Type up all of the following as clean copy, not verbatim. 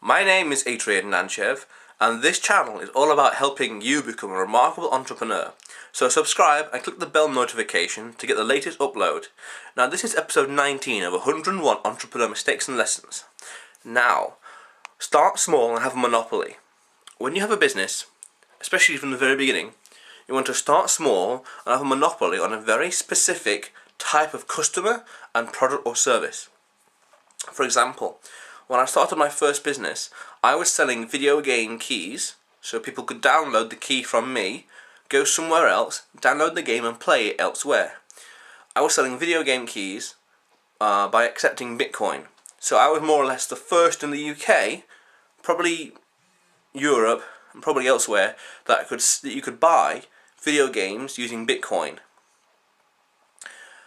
My name is Adrian Nanchev, and this channel is all about helping you become a remarkable entrepreneur. So subscribe and click the bell notification to get the latest upload. Now this is episode 19 of 101 Entrepreneur Mistakes and Lessons. Now, start small and have a monopoly. When you have a business, especially from the very beginning, you want to start small and have a monopoly on a very specific type of customer and product or service. For example, when I started my first business, I was selling video game keys, so people could download the key from me, go somewhere else, download the game and play it elsewhere. I was selling video game keys by accepting Bitcoin. So I was more or less the first in the UK, probably Europe and probably elsewhere, that you could buy video games using Bitcoin.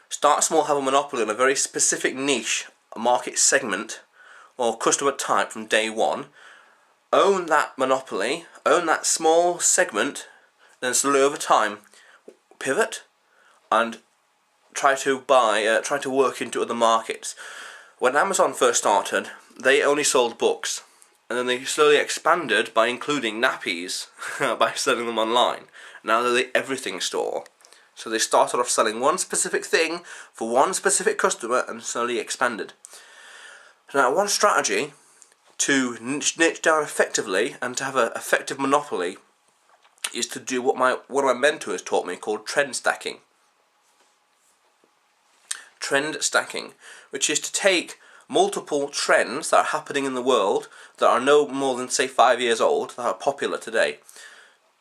Start small, have a monopoly on a very specific niche, a market segment or customer type from day one. Own that monopoly, own that small segment, then slowly over time pivot and try to work into other markets. When Amazon first started, they only sold books, and then they slowly expanded by including nappies by selling them online. Now they're the everything store. So they started off selling one specific thing for one specific customer and slowly expanded. Now one strategy to niche down effectively and to have an effective monopoly is to do what one of my mentors taught me, called trend stacking. Trend stacking, which is to take multiple trends that are happening in the world that are no more than, say, 5 years old, that are popular today.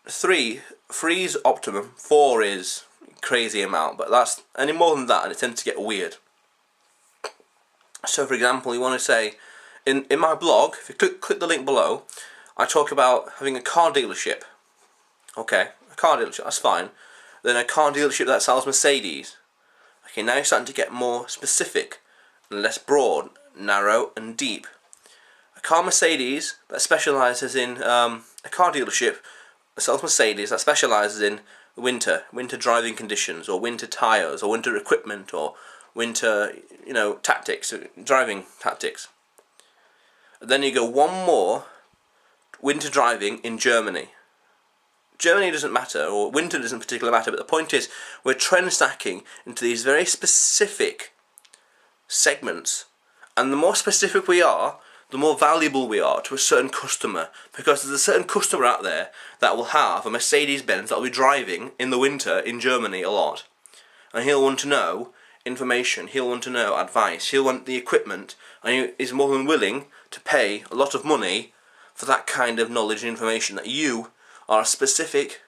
3 is optimum, 4 is crazy amount, but that's any more than that and it tends to get weird. So for example, you want to say, in my blog, if you click the link below, I talk about having a car dealership. Okay, a car dealership, that's fine. Then a car dealership that sells Mercedes. Okay, now you're starting to get more specific and less broad, narrow and deep. A car Mercedes that specialises in a car dealership that sells Mercedes that specialises in winter driving conditions, or winter tyres, or winter equipment, or winter tactics, driving tactics. And then you go one more, winter driving in Germany. Germany doesn't matter, or winter doesn't particularly matter, but the point is we're trend stacking into these very specific segments, and the more specific we are, the more valuable we are to a certain customer, because there's a certain customer out there that will have a Mercedes-Benz that will be driving in the winter in Germany a lot, and he'll want to know information, he'll want to know advice, he'll want the equipment, and he is more than willing to pay a lot of money for that kind of knowledge and information. That you are a specific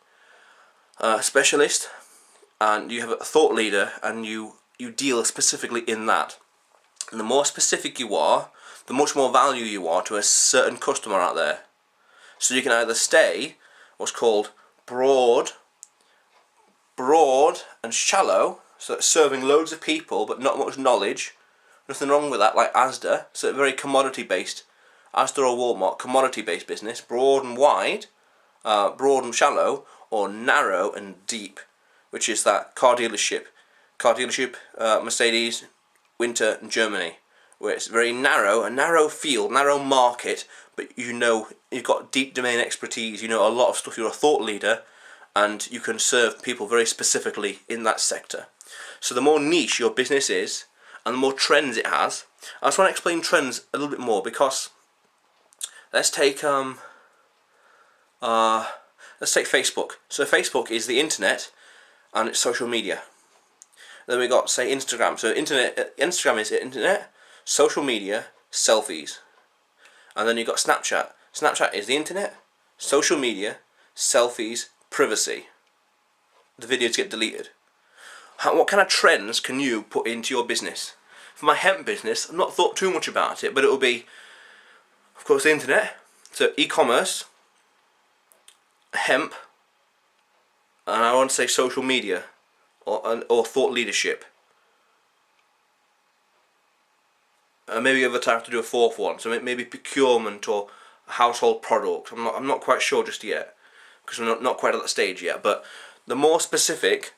specialist, and you have a thought leader, and you deal specifically in that. And the more specific you are, the much more value you are to a certain customer out there. So you can either stay what's called broad and shallow, so it's serving loads of people but not much knowledge. Nothing wrong with that, like Asda, so very commodity based. Asda or Walmart, commodity based business, broad and wide, broad and shallow, or narrow and deep, which is that car dealership, Mercedes, winter in Germany, where it's very narrow, a narrow field, narrow market, but you've got deep domain expertise, you know a lot of stuff, you're a thought leader, and you can serve people very specifically in that sector. So the more niche your business is, and the more trends it has. I just want to explain trends a little bit more, because let's take Facebook. So Facebook is the internet and it's social media. Then we got, say, Instagram. So Instagram is internet, social media, selfies. And then you got Snapchat. Snapchat is the internet, social media, selfies, privacy. The videos get deleted. What kind of trends can you put into your business? For my hemp business, I've not thought too much about it, but it will be, of course, the internet, so e-commerce, hemp, and I want to say social media, or thought leadership. Maybe over time I have to do a fourth one, so maybe procurement or household product. I'm not quite sure just yet, because we're not quite at that stage yet. But the more specific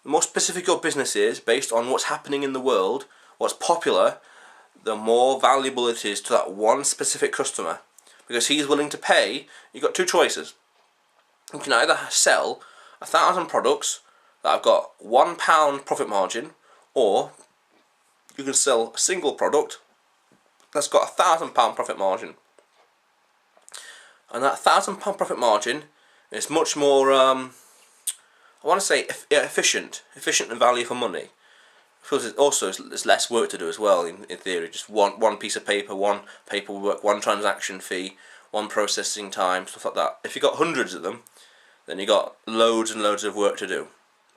your business is, based on what's happening in the world, what's popular, the more valuable it is to that one specific customer. because he's willing to pay. You've got two choices. You can either sell 1,000 products that have got £1 profit margin, or you can sell a single product that's got £1,000 profit margin. And that £1,000 profit margin is much more, I want to say, efficient in value for money. Because it also there's less work to do as well. In theory, just one piece of paper, one paperwork, one transaction fee, one processing time, stuff like that. If you've got hundreds of them, then you've got loads and loads of work to do.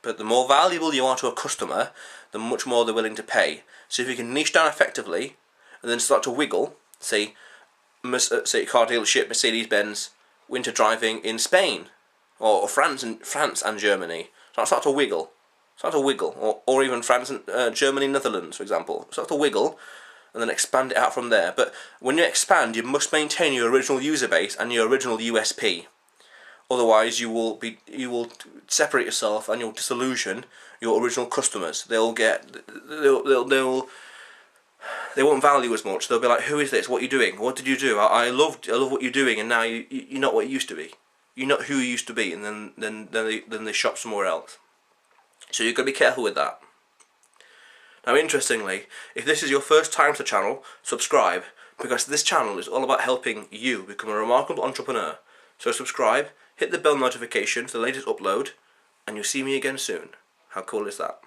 But the more valuable you are to a customer, the much more they're willing to pay. So if you can niche down effectively, and then start to wiggle, say a car dealership, Mercedes-Benz, winter driving in Spain, or France and Germany. So start to wiggle, or even France and Germany, Netherlands, for example. Start to wiggle, and then expand it out from there. But when you expand, you must maintain your original user base and your original USP. Otherwise, you will separate yourself and you'll disillusion your original customers. They won't value as much. They'll be like, "Who is this? What are you doing? What did you do? I love what you're doing, and now you're not what you used to be. You're not who you used to be." And then they shop somewhere else. So you've got to be careful with that. Now, interestingly, if this is your first time to the channel, subscribe, because this channel is all about helping you become a remarkable entrepreneur. So subscribe, hit the bell notification for the latest upload, and you'll see me again soon. How cool is that?